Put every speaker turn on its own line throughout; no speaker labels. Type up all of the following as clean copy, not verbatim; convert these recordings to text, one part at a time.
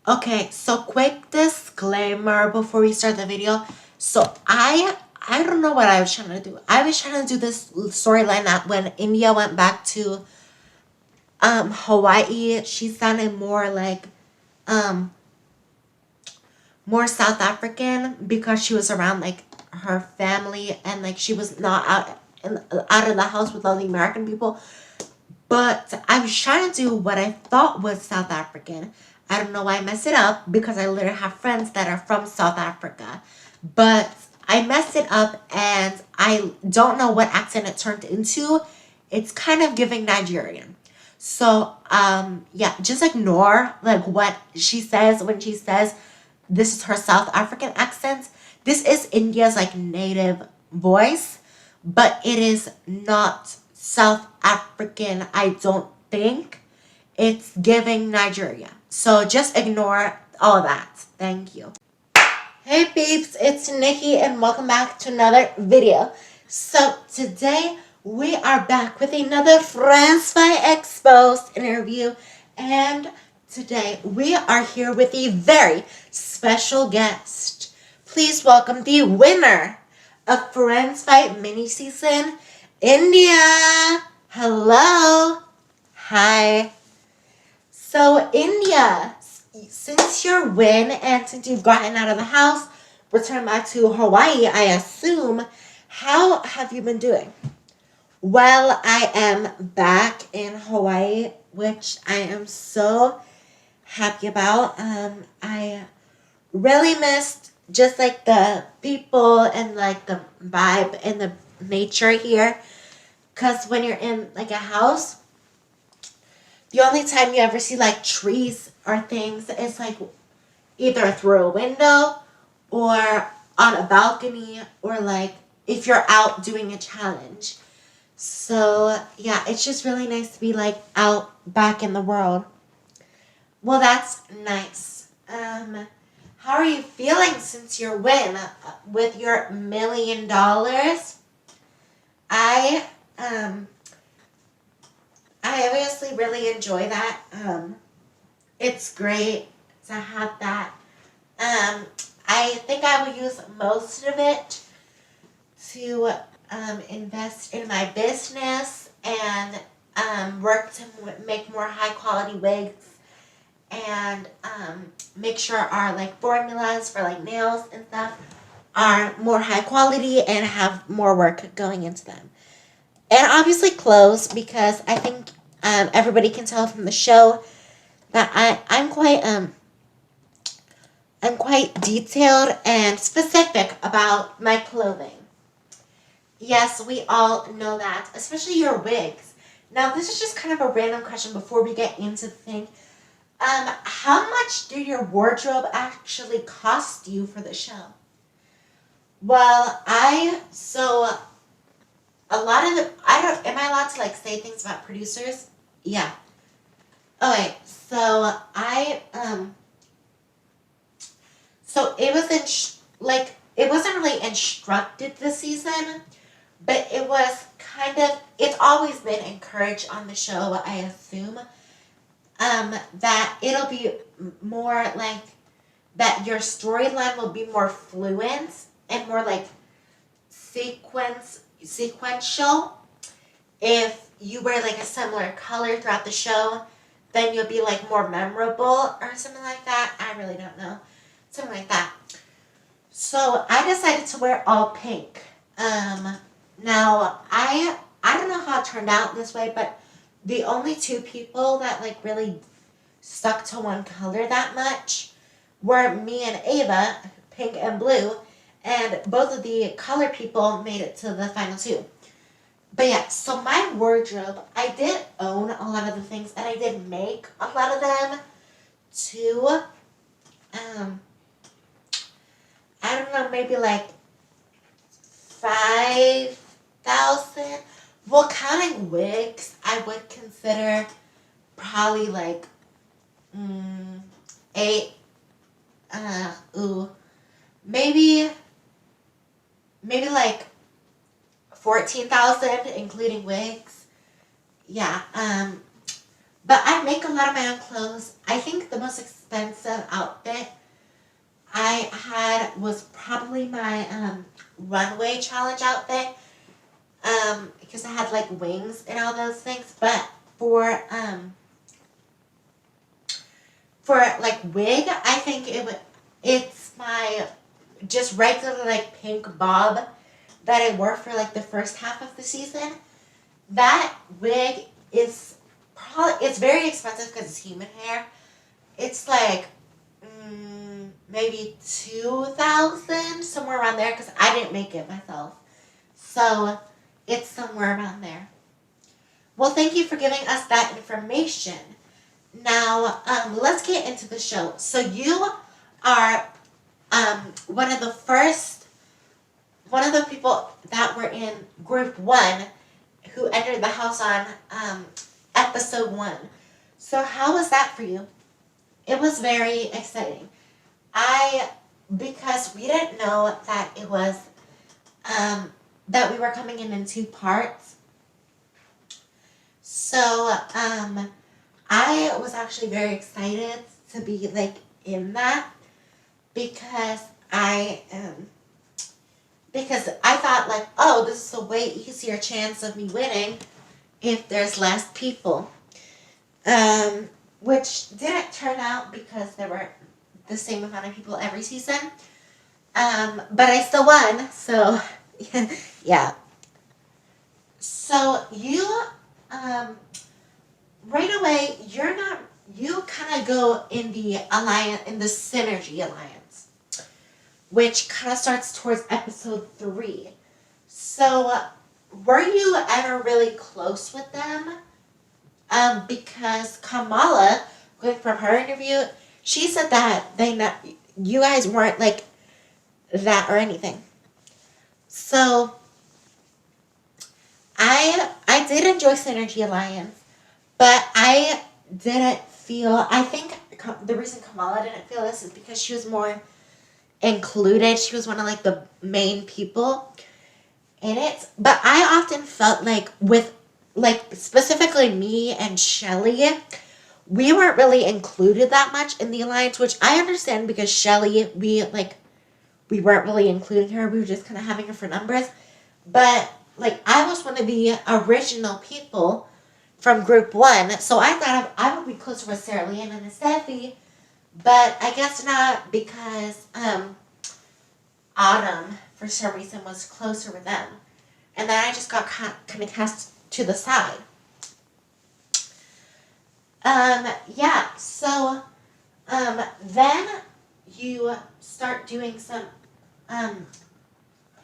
Okay, so quick disclaimer before we start the video. So I don't know what I was trying to do. I was trying to do this storyline that when India went back to Hawaii, she sounded more like um more South African because she was around like her family and like she was not out of the house with all the American people. But I was trying to do what I thought was South African. I don't know why I messed it up because I literally have friends that are from South Africa. But I messed it up and I don't know what accent it turned into. It's kind of giving Nigerian. So, yeah, just ignore like what she says when she says this is her South African accent. This is India's like native voice, but it is not South African, I don't think. It's giving Nigeria. So just ignore all that. Thank you. Hey peeps, it's Nikki and welcome back to another video. So today we are back with another France by Exposed interview, and today we are here with a very special guest. Please welcome the winner of Friends Fight mini season, India. Hello. Hi. So, India, since your win and since you've gotten out of the house, returned back to Hawaii, I assume, how have you been doing? Well, I am back in Hawaii, which I am so happy about. I really missed just like the people and like the vibe and the nature here. Because when you're in like a house, the only time you ever see like trees or things is like either through a window or on a balcony or like if you're out doing a challenge. So yeah, it's just really nice to be like out back in the world. Well, that's nice. How are you feeling since your win with your $1 million? I um I obviously really enjoy that. It's great to have that. I think I will use most of it to invest in my business and work to make more high quality wigs and make sure our like formulas for like nails and stuff are more high quality and have more work going into them. And obviously clothes because I think everybody can tell from the show that I'm quite detailed and specific about my clothing. Yes, we all know that, especially your wigs. Now, this is just kind of a random question before we get into the thing. How much did your wardrobe actually cost you for the show? Well, a lot of the, I don't, am I allowed to like say things about producers? Yeah. Okay, so it was it wasn't really instructed this season, but it was kind of, it's always been encouraged on the show, I assume, that it'll be more like, that your storyline will be more fluent and more like sequential. If you wear like a similar color throughout the show, then you'll be like more memorable or something like that. I really don't know. Something like that. So I decided to wear all pink. Now I don't know how it turned out this way, but the only two people that like really stuck to one color that much were me and Ava, pink and blue, and both of the color people made it to the final two. But yeah, so my wardrobe, I did own a lot of the things, and I did make a lot of them too. I don't know, maybe like 5,000. Well, counting wigs, I would consider probably like eight. Maybe like 14,000, including wigs. Yeah. But I make a lot of my own clothes. I think the most expensive much outfit. Because I had like wings and all those things. But for like wig, I think it's my just regular like pink bob that I wore for like the first half of the season. That wig is probably, it's very expensive because it's human hair. It's like maybe 2,000, somewhere around there, because I didn't make it myself. So it's somewhere around there. Well, thank you for giving us that information. Now, let's get into the show. So you are one of the people that were in group 1 who entered the house on episode 1. So how was that for you? It was very exciting. Because we didn't know that it was, that we were coming in 2 parts. So, I was actually very excited to be, like, in that because because I thought, like, oh, this is a way easier chance of me winning if there's less people. Which didn't turn out because there were the same amount of people every season. But I still won, so yeah. So you, right away, you kind of go in the alliance, in the Synergy Alliance, which kind of starts towards episode 3. So, were you ever really close with them? Because Kamala, going from her interview, she said that you guys weren't like that or anything. So I did enjoy Synergy Alliance, but I didn't feel. I think the reason Kamala didn't feel this is because she was more included. She was one of like the main people in it. But I often felt like with like specifically me and Shelly, we weren't really included that much in the alliance, which I understand because Shelly, we weren't really including her. We were just kind of having her for numbers. But like I was one of the original people from group 1, so I thought I would be closer with Sarah Lynn and Steffi, but I guess not because Autumn for some reason was closer with them, and then I just got kind of cast to the side. Yeah, so, then you start doing some,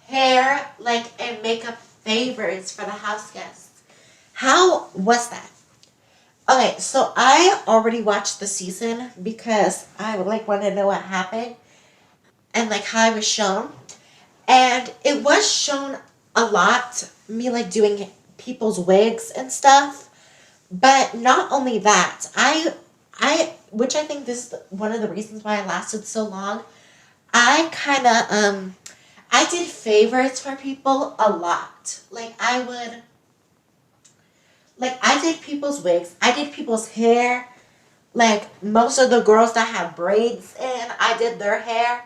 hair, like, and makeup favors for the house guests. How was that? Okay, so I already watched the season because I like wanted to know what happened and like how I was shown. And it was shown a lot, me like doing people's wigs and stuff. But not only that, which I think this is one of the reasons why I lasted so long. I kind of I did favors for people a lot. I did people's wigs. I did people's hair. Like most of the girls that have braids in, I did their hair.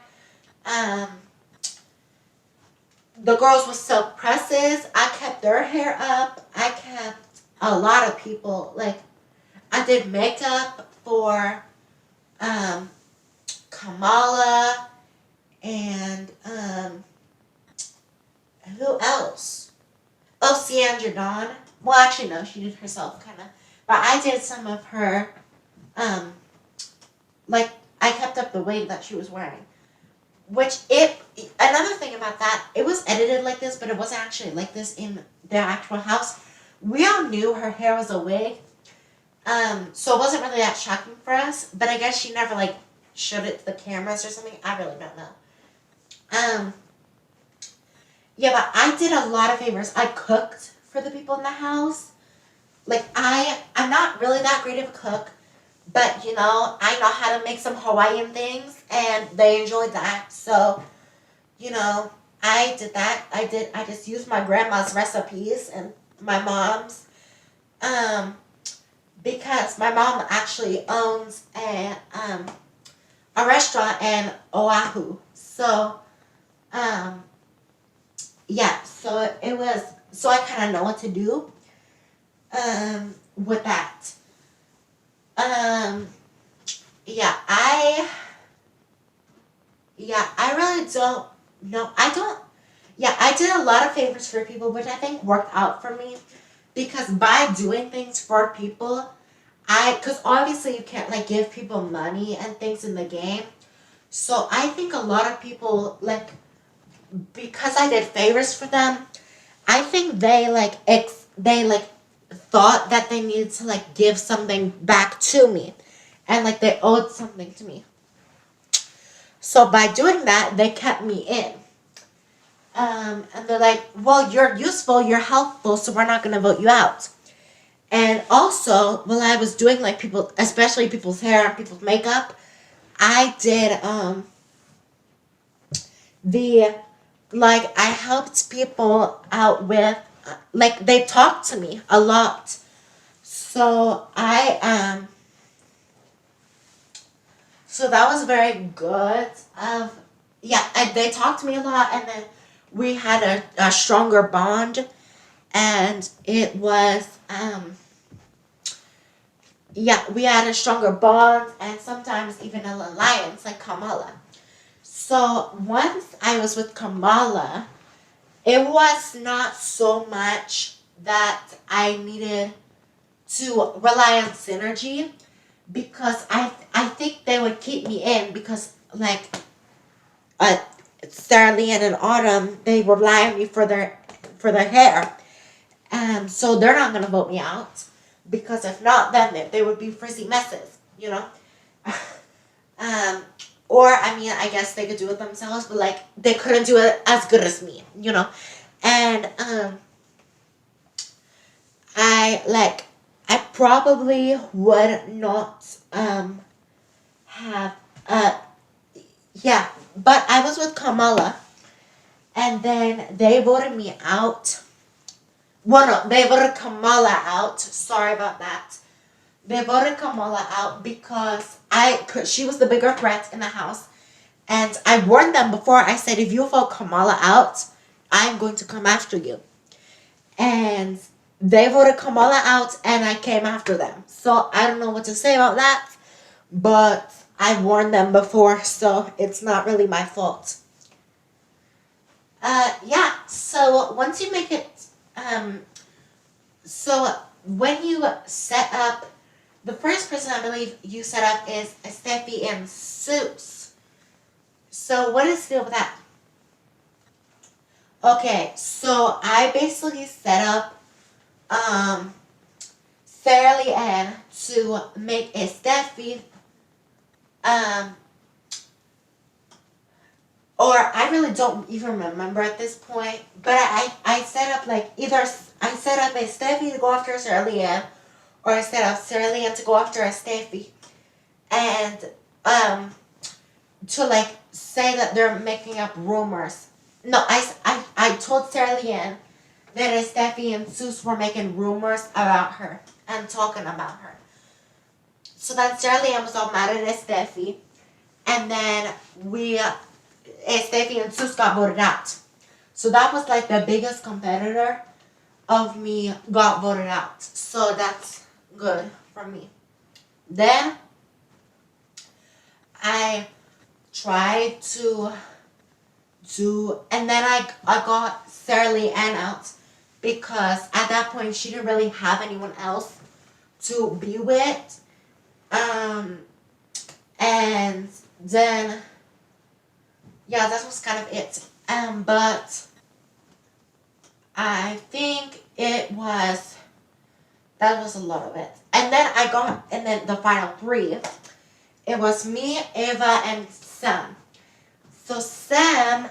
The girls with silk presses, I kept their hair up. I kept a lot of people. Like I did makeup for Kamala and who else? Oh, Sandra Dawn. Well, actually, no, she did herself, kind of. But I did some of her, like, I kept up the wig that she was wearing. Another thing about that, it was edited like this, but it wasn't actually like this in the actual house. We all knew her hair was a wig, so it wasn't really that shocking for us, but I guess she never, like, showed it to the cameras or something. I really don't know. Yeah, but I did a lot of favors. I cooked for the people in the house. Like, I'm not really that great of a cook, but, you know, I know how to make some Hawaiian things, and they enjoyed that. So, you know, I did that. I just used my grandma's recipes and my mom's, because my mom actually owns a restaurant in Oahu. So, yeah, so it was, so I kind of know what to do with that. Um, yeah, I really don't know. I don't, yeah, I did a lot of favors for people, which I think worked out for me because by doing things for people, because obviously you can't like give people money and things in the game. So I think a lot of people like, because I did favors for them, I think they like they like thought that they needed to like give something back to me, and like they owed something to me. So by doing that, they kept me in. And they're like, well, you're useful, you're helpful, so we're not gonna vote you out. And also, while I was doing like people, especially people's hair and people's makeup, I did the like I helped people out with like they talked to me a lot. So so that was very good. Yeah, and they talked to me a lot, and then we had a stronger bond, and it was yeah, we had a stronger bond, and sometimes even an alliance like Kamala. So once I was with Kamala, it was not so much that I needed to rely on synergy because I think they would keep me in because like uh Sarah Lee and Autumn, they rely on me for their hair. So they're not gonna vote me out because if not, then they would be frizzy messes, you know. um, or I mean, I guess they could do it themselves, but like they couldn't do it as good as me, you know. And I like I probably would not have yeah, but I was with Kamala, and then they voted me out. Well, no, they voted Kamala out. Sorry about that. They voted Kamala out because she was the bigger threat in the house, and I warned them before. I said, if you vote Kamala out, I'm going to come after you. And they voted Kamala out, and I came after them. So I don't know what to say about that, but I warned them before, so it's not really my fault. Yeah. So once you make it, so when you set up, the first person I believe you set up is Steffi and Seuss. So what is the deal with that? Okay, so I basically set up um Sarah Lee Ann to make a Steffi um or I really don't even remember at this point, but I set up like either I set up a Steffi to go after Sarah Lee Ann, or I set up Sarah Lee Ann to go after a Steffi, and to like say that they're making up rumors. No, I told Sarah Lee Ann that Steffi and Seuss were making rumors about her and talking about her. So then Sarah Lee Ann was all mad at Steffi, and then Steffi and Seuss got voted out. So that was like the biggest competitor of me got voted out. So that's good for me. Then I tried to do, and then I got Sarah Lee Ann out because at that point she didn't really have anyone else to be with. And then yeah, that was kind of it. But I think that was a lot of it. And then the final three, it was me, Ava, and Sam. So Sam,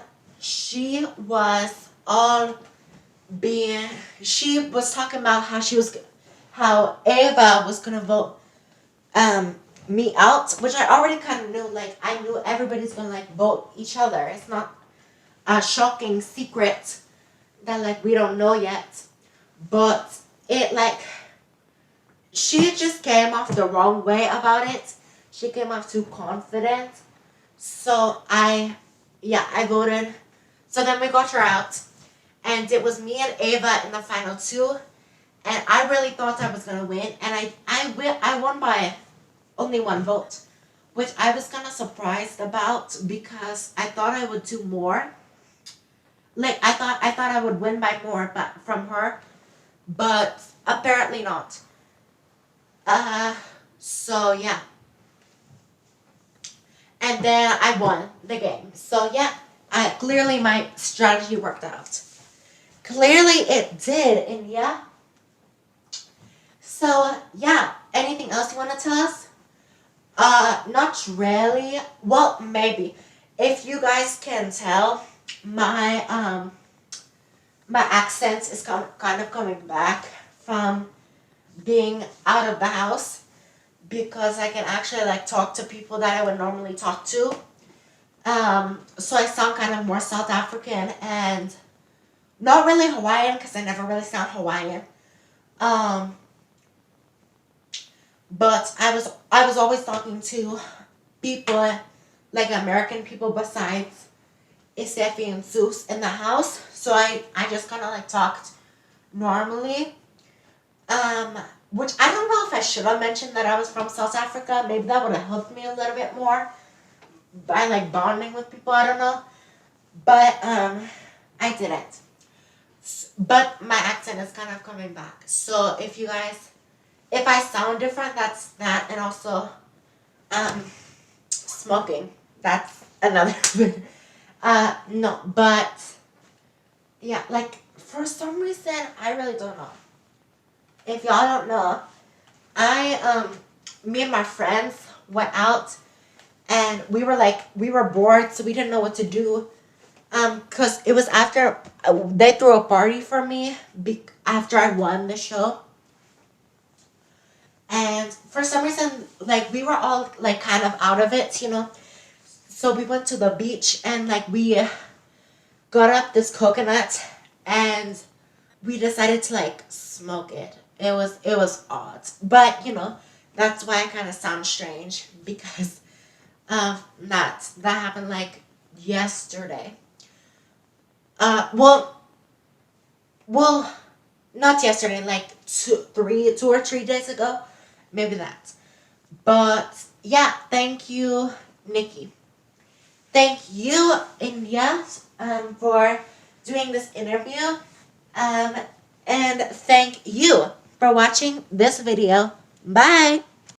being, she was talking about how Ava was gonna vote me out, which I already kind of knew. Like I knew everybody's gonna like vote each other. It's not a shocking secret that like we don't know yet, but it like she just came off the wrong way about it. She came off too confident. So I voted. So then we got her out, and it was me and Ava in the final two, and I really thought I was gonna win, and I won by only one vote, which I was kind of surprised about because I thought I would do more. Like I thought I would win by more, but from her, but apparently not. Uh, so yeah, and then I won the game. So yeah, I clearly my strategy worked out. Clearly it did, and yeah. So yeah, anything else you want to tell us? Not really. Well, maybe. If you guys can tell, my accent is kind of coming back from being out of the house because I can actually like talk to people that I would normally talk to. So I sound kind of more South African and not really Hawaiian because I never really sound Hawaiian. Um, but I was always talking to people like American people besides Isefi and Zeus in the house. So I just kind of like talked normally. Um, which I don't know if I should have mentioned that I was from South Africa. Maybe that would have helped me a little bit more by like bonding with people. I don't know, but I didn't. But my accent is kind of coming back. So if I sound different, that's that, and also um, smoking. That's another. No, but yeah, like for some reason, I really don't know. If y'all don't know, me and my friends went out and we were bored, so we didn't know what to do. Cause it was after they threw a party for me after I won the show, and for some reason, like we were all like kind of out of it, you know. So we went to the beach and like we got up this coconut and we decided to like smoke it. It was odd, but you know that's why I kind of sound strange because that happened like yesterday. Well, well, not yesterday, like 2 or 3 days ago, maybe that. But yeah, thank you, Nikki. Thank you, India, for doing this interview. Um, and thank you for watching this video. Bye.